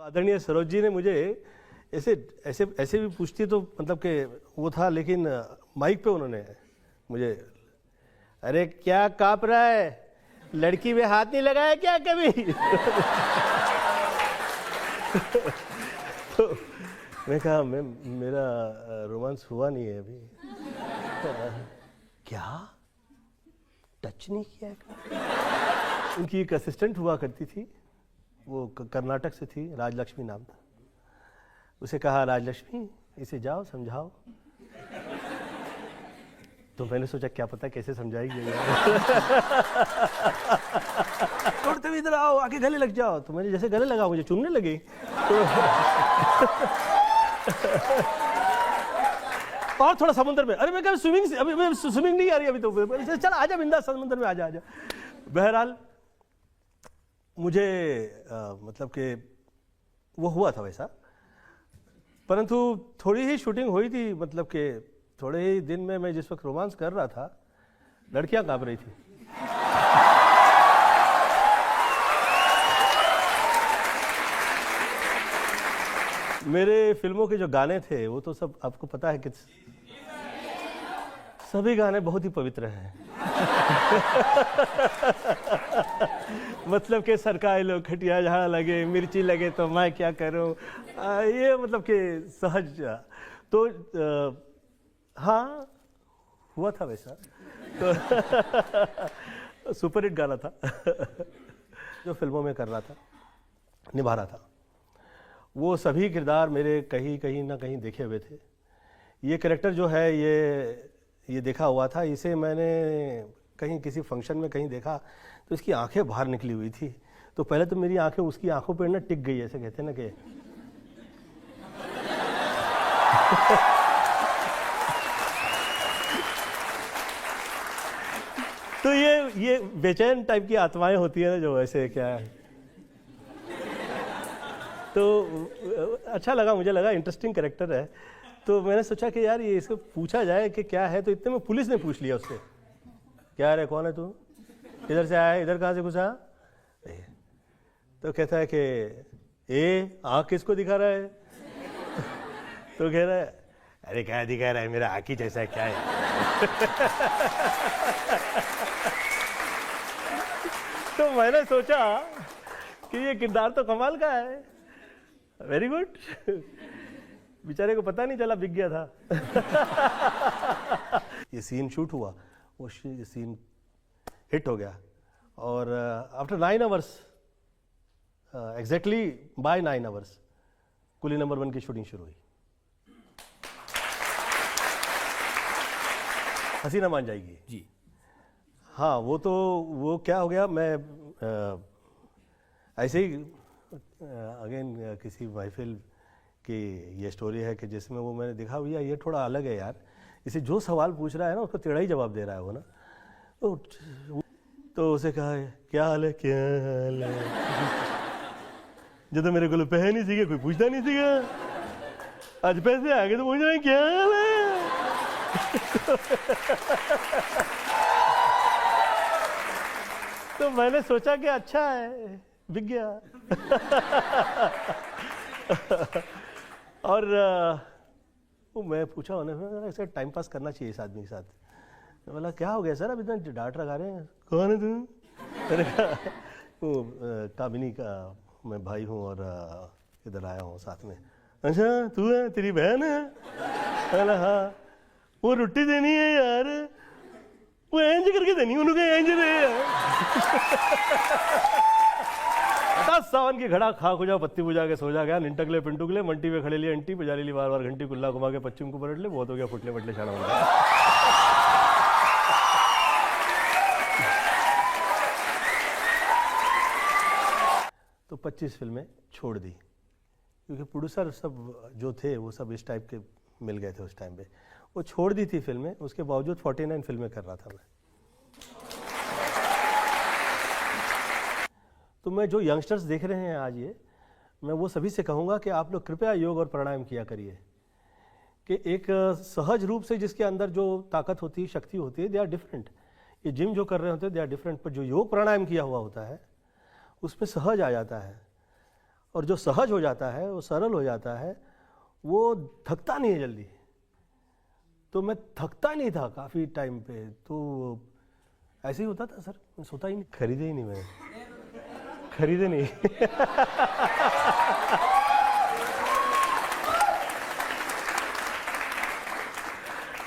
आदरणीय सरोज जी ने मुझे ऐसे ऐसे ऐसे भी पूछती तो मतलब कि वो था, लेकिन माइक पे उन्होंने मुझे, अरे क्या काँप रहा है, लड़की में हाथ नहीं लगाया क्या कभी? तो मैं कहा मैम मेरा रोमांस हुआ नहीं है अभी। क्या टच नहीं किया है? उनकी एक असिस्टेंट हुआ करती थी, वो कर्नाटक से थी, राजलक्ष्मी नाम था। उसे कहा राजलक्ष्मी इसे जाओ समझाओ। तो मैंने सोचा क्या पता कैसे समझाएगी। तोड़ते हुए इधर आओ, आके गले लग जाओ। तो मैंने जैसे गले लगा मुझे चुनने लगी। तो और थोड़ा समुद्र में, अरे मैं कहा स्विमिंग, अभी स्विमिंग नहीं आ रही अभी तो, चल आजा बिंदास समुद्र में आजा आजा। बहरहाल मुझे मतलब कि वो हुआ था वैसा, परंतु थोड़ी ही शूटिंग हुई थी, मतलब कि थोड़े ही दिन में मैं जिस वक्त रोमांस कर रहा था, लड़कियां कांप रही थी। मेरे फिल्मों के जो गाने थे वो तो सब आपको पता है कि सभी गाने बहुत ही पवित्र हैं। मतलब कि सरकाई लोग खटिया झाड़ा लगे, मिर्ची लगे तो मैं क्या करूं, ये मतलब कि सहज। तो हाँ हुआ था वैसा। तो सुपर हिट गाना था जो फिल्मों में कर रहा था, निभा रहा था। वो सभी किरदार मेरे कहीं ना कहीं देखे हुए थे। ये कैरेक्टर जो है ये देखा हुआ था। इसे मैंने कहीं किसी फंक्शन में कहीं देखा तो इसकी आंखें बाहर निकली हुई थी। तो पहले तो मेरी आंखें उसकी आंखों पर ना टिक गई, ऐसे कहते हैं ना कि तो ये बेचैन टाइप की आत्माएं होती है ना जो ऐसे क्या है। तो अच्छा लगा, मुझे लगा इंटरेस्टिंग कैरेक्टर है। तो मैंने सोचा कि यार ये इसको पूछा जाए कि क्या है। तो इतने में पुलिस ने पूछ लिया उससे, क्या रे कौन है तू, किधर से आया, इधर कहाँ से घुसा? तो कहता है कि आँख किसको दिखा रहा है? तो कह रहा है अरे क्या दिखा रहा है, मेरा आँख ही जैसा है, क्या है? तो मैंने सोचा कि ये किरदार तो कमाल का है, वेरी गुड। बेचारे को पता नहीं चला, बिक गया था। ये सीन शूट हुआ, वो सीन हिट हो गया और after 9 hours exactly by 9 hours Coolie number 1 की शूटिंग शुरू हुई। हसीना मान जाएगी जी। हाँ वो क्या हो गया, मैं ऐसे ही अगेन किसी महफिल की ये स्टोरी है कि जिसमें वो मैंने देखा भैया ये थोड़ा अलग है यार, इसे जो सवाल पूछ रहा है ना उसको टेढ़ा ही जवाब दे रहा है वो ना। तो उसे कहा क्या हाल है, क्या हाल है? जो तो मेरे को पैसे नहीं सीखे, कोई पूछता नहीं सीखा, आज पैसे आ गए तो पूछ रहे हैं क्या हाल है। तो मैंने सोचा कि अच्छा है, बिक गया। और वो मैं पूछा उन्हें, ऐसा टाइम पास करना चाहिए इस आदमी के साथ। मैं बोला क्या हो गया सर, अब इतना डांट लगा रहे हैं, कौन है तू? मैंने कहा वो कामिनी का मैं भाई हूँ और इधर आया हूँ साथ में। अच्छा तू है, तेरी बहन है? बोला हाँ। वो रोटी देनी है यार, वो एंज करके देनी, उन्होंने एंज दे। सावन की घड़ा खा खो जाओ, पत्ती बुझा के सो जा गया, निंटकले पिंटुकले मंटी पे खड़े लिए अंटी बजा ली बार बार घंटी, कुल्ला घुमा के पश्चिम को पलट ले, बहुत हो गया फुटले पटले छाना बन गया। तो 25 फिल्में छोड़ दी क्योंकि प्रोड्यूसर सब जो थे वो सब इस टाइप के मिल गए थे उस टाइम पे। वो छोड़ दी थी फिल्में, उसके बावजूद 49 फिल्में कर रहा था मैं। तो मैं जो यंगस्टर्स देख रहे हैं आज ये, मैं वो सभी से कहूँगा कि आप लोग कृपया योग और प्राणायाम किया करिए। कि एक सहज रूप से जिसके अंदर जो ताकत होती है, शक्ति होती है, दे आर डिफरेंट। ये जिम जो कर रहे होते हैं दे आर डिफरेंट, पर जो योग प्राणायाम किया हुआ होता है उसमें सहज आ जाता है। और जो सहज हो जाता है, वो सरल हो जाता है, वो थकता नहीं है जल्दी। तो मैं थकता नहीं था काफ़ी टाइम पे, तो ऐसे ही होता था सर, मैं सोता ही नहीं, खरीदे ही नहीं मैंने, खरीदे नहीं।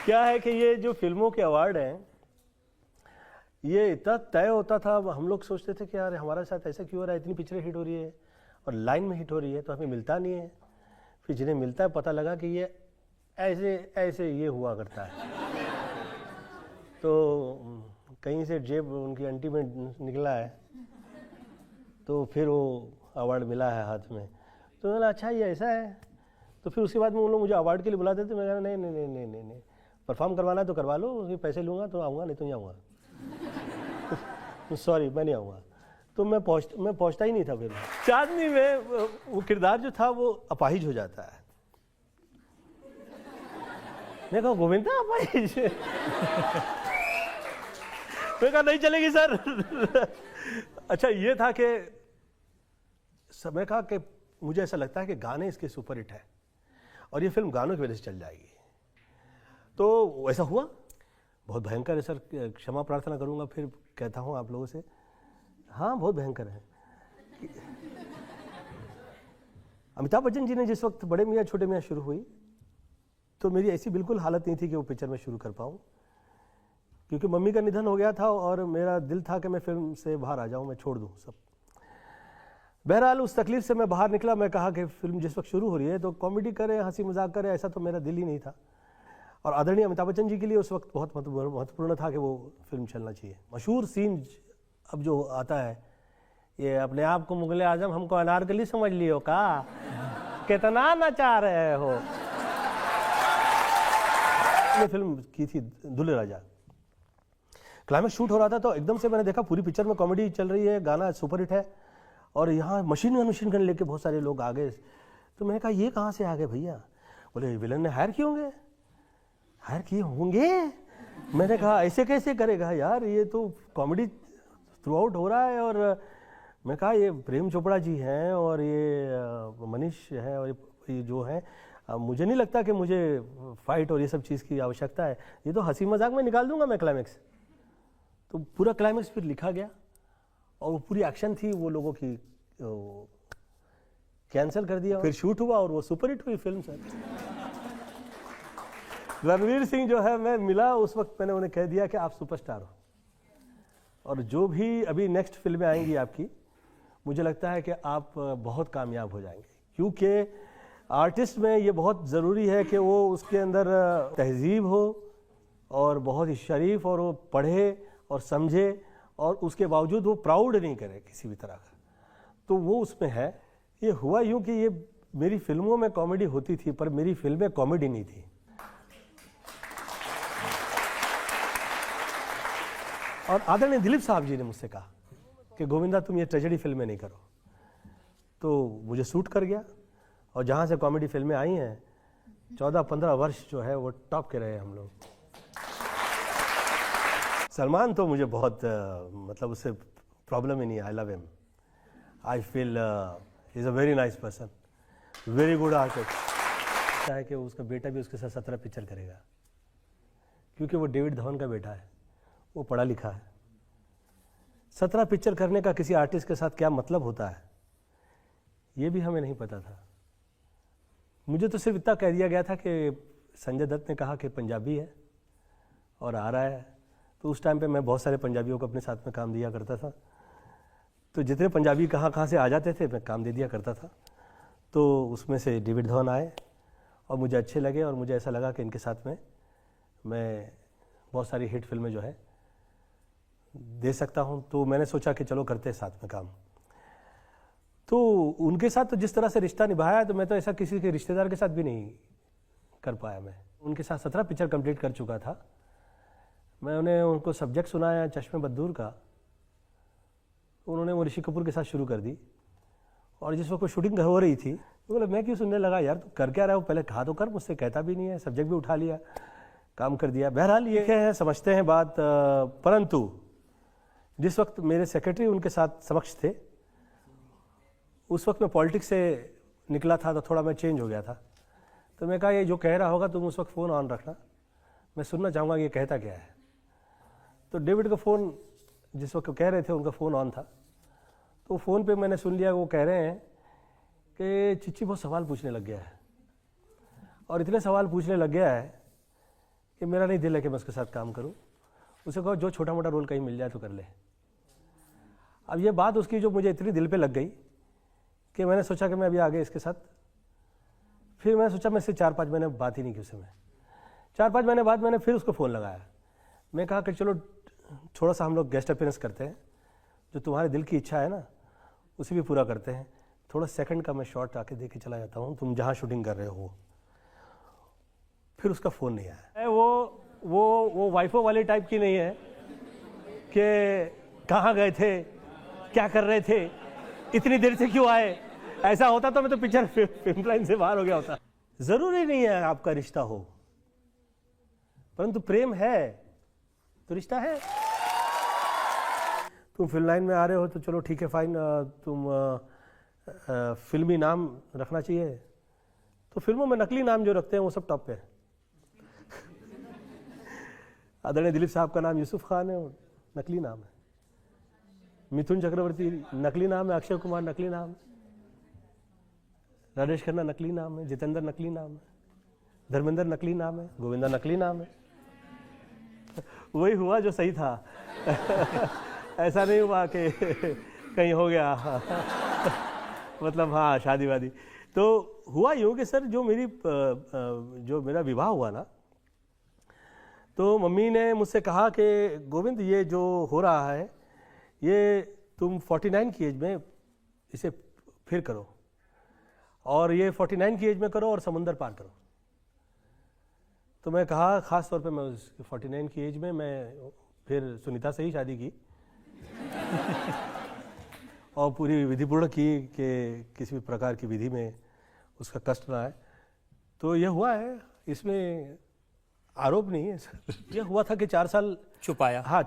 क्या है कि ये जो फिल्मों के अवार्ड हैं, ये इतना तय होता था, हम लोग सोचते थे कि यार हमारे साथ ऐसा क्यों हो रहा है, इतनी पिक्चरें हिट हो रही है और लाइन में हिट हो रही है, तो हमें मिलता नहीं है। फिर जिन्हें मिलता है पता लगा कि ये ऐसे ऐसे ये हुआ करता है। तो कहीं से जेब उनकी आंटी में निकला है, तो फिर वो अवार्ड मिला है हाथ में। तो मैंने अच्छा ये ऐसा है। तो फिर उसके बाद में उन लोग मुझे अवार्ड के लिए बुलाते थे, मैं कहा नहीं नहीं नहीं नहीं नहीं नहीं, परफॉर्म करवाना है तो करवा लो, उसके पैसे लूँगा तो आऊँगा, नहीं तो नहीं आऊँगा। सॉरी मैं नहीं आऊँगा। तो मैं पहुँचता ही नहीं था। फिर चांदनी में वो किरदार जो था वो अपाहिज हो जाता है। मैं कहा गोविंदा अपाहिज? मैं कहा नहीं चलेगी सर। अच्छा ये था कि समय का कि मुझे ऐसा लगता है कि गाने इसके सुपर हिट है और ये फिल्म गानों की वजह से चल जाएगी। तो ऐसा हुआ, बहुत भयंकर है सर, क्षमा प्रार्थना करूंगा फिर कहता हूं आप लोगों से, हाँ बहुत भयंकर है। अमिताभ बच्चन जी ने जिस वक्त बड़े मियाँ छोटे मियाँ शुरू हुई, तो मेरी ऐसी बिल्कुल हालत नहीं थी कि वो पिक्चर में शुरू कर पाऊँ, क्योंकि मम्मी का निधन हो गया था और मेरा दिल था कि मैं फिल्म से बाहर आ जाऊँ, मैं छोड़ दूँ सब। बहरहाल उस तकलीफ से मैं बाहर निकला। मैं कहा कि फिल्म जिस वक्त शुरू हो रही है तो कॉमेडी करे, हंसी मजाक करे, ऐसा तो मेरा दिल ही नहीं था। और आदरणीय अमिताभ बच्चन जी के लिए उस वक्त बहुत महत्वपूर्ण था कि वो फिल्म चलना चाहिए। मशहूर सीन अब जो आता है, ये अपने आप को मुगले आजम हमको अनारकली समझ लियो का, कितना नचा रहे हो। ये फिल्म की थी दुल्हे राजा। क्लाइमेक्स शूट हो रहा था तो एकदम से मैंने देखा पूरी पिक्चर में कॉमेडी चल रही है, गाना सुपर हिट है और यहाँ मशीन गन लेके बहुत सारे लोग आ गए। तो मैंने कहा ये कहाँ से आ गए भैया? बोले विलन ने हायर किए होंगे। हायर किए होंगे? मैंने कहा ऐसे कैसे करेगा यार, ये तो कॉमेडी थ्रू आउट हो रहा है। और मैं कहा ये प्रेम चोपड़ा जी हैं और ये मनीष है और ये जो है, मुझे नहीं लगता कि मुझे फाइट और ये सब चीज़ की आवश्यकता है, ये तो हंसी मजाक में निकाल दूंगा मैं क्लाइमेक्स। तो पूरा क्लाइमेक्स फिर लिखा गया और वो पूरी एक्शन थी वो लोगों की कैंसिल कर दिया। फिर शूट हुआ और वो सुपर हिट हुई फिल्म सर। रणवीर सिंह जो है, मैं मिला उस वक्त, मैंने उन्हें कह दिया कि आप सुपरस्टार हो और जो भी अभी नेक्स्ट फिल्में आएंगी आपकी, मुझे लगता है कि आप बहुत कामयाब हो जाएंगे, क्योंकि आर्टिस्ट में ये बहुत ज़रूरी है कि वो उसके अंदर तहजीब हो और बहुत ही शरीफ, और वो पढ़े और समझे और उसके बावजूद वो प्राउड नहीं करे किसी भी तरह का, तो वो उसमें है। ये हुआ यूँ कि ये मेरी फिल्मों में कॉमेडी होती थी पर मेरी फिल्में कॉमेडी नहीं थी। और आदरणीय दिलीप साहब जी ने मुझसे कहा कि गोविंदा तुम ये ट्रेजेडी फिल्में नहीं करो, तो मुझे सूट कर गया। और जहाँ से कॉमेडी फिल्में आई हैं 14-15 वर्ष जो है वो टॉप के रहे हम लोग। सलमान तो मुझे बहुत मतलब उससे प्रॉब्लम ही नहीं है, I love him, I feel he is a very nice person, very good artist. है कि उसका बेटा भी उसके साथ 17 पिक्चर करेगा, क्योंकि वो डेविड धवन का बेटा है, वो पढ़ा लिखा है। 17 पिक्चर करने का किसी आर्टिस्ट के साथ क्या मतलब होता है ये भी हमें नहीं पता था। मुझे तो सिर्फ इतना कह दिया गया था कि संजय दत्त ने कहा कि पंजाबी है और आ रहा है, तो उस टाइम पे मैं बहुत सारे पंजाबियों को अपने साथ में काम दिया करता था, तो जितने पंजाबी कहाँ से आ जाते थे मैं काम दे दिया करता था। तो उसमें से डेविड धवन आए और मुझे अच्छे लगे और मुझे ऐसा लगा कि इनके साथ में मैं बहुत सारी हिट फिल्में जो है दे सकता हूँ। तो मैंने सोचा कि चलो करते हैं साथ में काम। तो उनके साथ तो जिस तरह से रिश्ता निभाया, तो मैं तो ऐसा किसी के रिश्तेदार के साथ भी नहीं कर पाया। मैं उनके साथ 17 पिक्चर कंप्लीट कर चुका था। मैं उनको सब्जेक्ट सुनाया चश्मे बद्दूर का, उन्होंने वो ऋषि कपूर के साथ शुरू कर दी और जिस वक्त शूटिंग हो रही थी तो बोले मैं क्यों सुनने लगा यार, तू कर क्या रहा हो, पहले कहा तो कर, मुझसे कहता भी नहीं है, सब्जेक्ट भी उठा लिया, काम कर दिया। बहरहाल ये है, समझते हैं बात। परंतु जिस वक्त मेरे सेक्रेटरी उनके साथ समक्ष थे, उस वक्त मैं पॉलिटिक्स से निकला था तो थोड़ा मैं चेंज हो गया था। तो मैं कहा ये जो कह रहा होगा तुम उस वक्त फ़ोन ऑन रखना, मैं सुनना चाहूँगा कि ये कहता क्या है। तो डेविड का फ़ोन जिस वक्त कह रहे थे उनका फ़ोन ऑन था, तो फ़ोन पे मैंने सुन लिया वो कह रहे हैं कि चिच्ची बहुत सवाल पूछने लग गया है, और इतने सवाल पूछने लग गया है कि मेरा नहीं दिल है कि मैं उसके साथ काम करूं। उसे कहो जो छोटा मोटा रोल कहीं मिल जाए तो कर ले। अब ये बात उसकी जो मुझे इतनी दिल पे लग गई कि मैंने सोचा कि मैं अभी आगे इसके साथ, फिर मैंने सोचा मैं इससे 4-5 महीने बात ही नहीं की उससे। मैं 4-5 महीने बाद मैंने फिर उसको फ़ोन लगाया। मैं कहा कि चलो थोड़ा सा हम लोग गेस्ट अपीयरेंस करते हैं, जो तुम्हारे दिल की इच्छा है ना उसे भी पूरा करते हैं। थोड़ा सेकंड का मैं शॉट आके दे के चला जाता हूँ, तुम जहाँ शूटिंग कर रहे हो। फिर उसका फ़ोन नहीं आया। वो वाइफो वाली टाइप की नहीं है कि कहाँ गए थे, क्या कर रहे थे, इतनी देर से क्यों आए। ऐसा होता तो मैं तो पिक्चर फिल्म लाइन से बाहर हो गया होता। ज़रूरी नहीं है आपका रिश्ता हो, परंतु प्रेम है तो रिश्ता है। तुम फिल्म लाइन में आ रहे हो तो चलो ठीक है, फाइन, तुम फिल्मी नाम रखना चाहिए। तो फिल्मों में नकली नाम जो रखते हैं वो सब टॉप पे है। आदरणीय दिलीप साहब का नाम यूसुफ खान है, नकली नाम है। मिथुन चक्रवर्ती नकली नाम है, अक्षय कुमार नकली नाम है, राजेश खन्ना नकली नाम है, जितेंद्र नकली नाम है, धर्मेंद्र नकली नाम है, गोविंदा नकली नाम है। वही हुआ जो सही था। ऐसा नहीं हुआ कि कहीं हो गया। मतलब हाँ, शादी वादी तो हुआ यूँ कि सर जो मेरा विवाह हुआ ना, तो मम्मी ने मुझसे कहा कि गोविंद ये जो हो रहा है ये तुम 49 की एज में इसे फिर करो, और ये 49 की एज में करो और समुंदर पार करो। तो मैं कहा ख़ास तौर पे मैं उस 49 की एज में मैं फिर सुनीता से ही शादी की। और पूरी विधिपूर्ण की कि किसी भी प्रकार की विधि में उसका कष्ट ना आए। तो ये हुआ है, इसमें आरोप नहीं है सर। ये हुआ था कि 4 साल छुपाया। हाँ।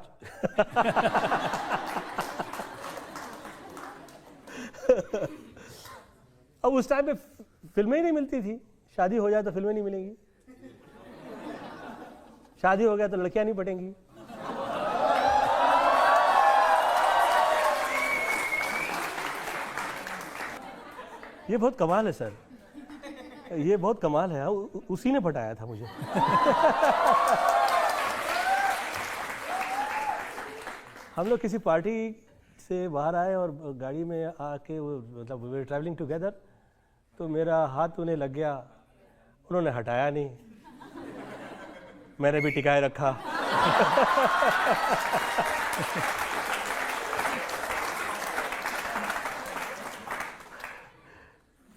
अब उस टाइम पे फिल्में ही नहीं मिलती थी। शादी हो जाए तो फिल्में नहीं मिलेंगी, शादी हो गया तो लड़कियां नहीं पटेंगी। ये बहुत कमाल है सर, ये बहुत कमाल है। उसी ने पटाया था मुझे। हम लोग किसी पार्टी से बाहर आए और गाड़ी में आके वो मतलब वी वर ट्रैवलिंग टुगेदर, तो मेरा हाथ उन्हें लग गया, उन्होंने हटाया नहीं, मैंने भी टिकाए रखा।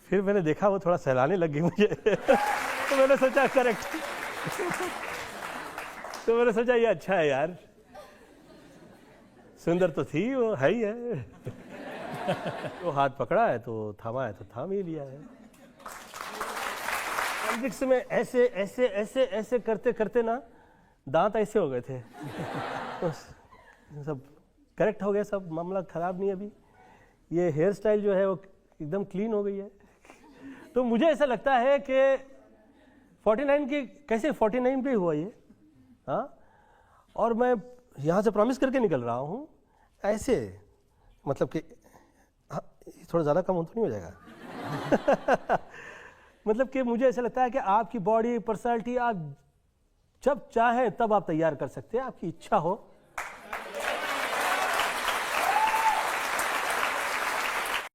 फिर मैंने देखा वो थोड़ा सहलाने लग गई मुझे। तो मैंने सोचा करेक्ट। तो मैंने सोचा ये अच्छा है यार, सुंदर तो थी, वो है ही है। तो हाथ पकड़ा है तो थामा है तो थाम ही लिया है। पॉलिटिक्स में ऐसे ऐसे ऐसे ऐसे करते करते ना दांत ऐसे हो गए थे। तो सब करेक्ट हो गया, सब मामला खराब नहीं। अभी ये हेयर स्टाइल जो है वो एकदम क्लीन हो गई है। तो मुझे ऐसा लगता है कि 49 की कैसे 49 पे हुआ ये, हाँ। और मैं यहाँ से प्रॉमिस करके निकल रहा हूँ ऐसे, मतलब कि हाँ, थोड़ा ज़्यादा कम तो नहीं हो जाएगा। मतलब कि मुझे ऐसा लगता है कि आपकी बॉडी पर्सनालिटी आप जब चाहें तब आप तैयार कर सकते हैं, आपकी इच्छा हो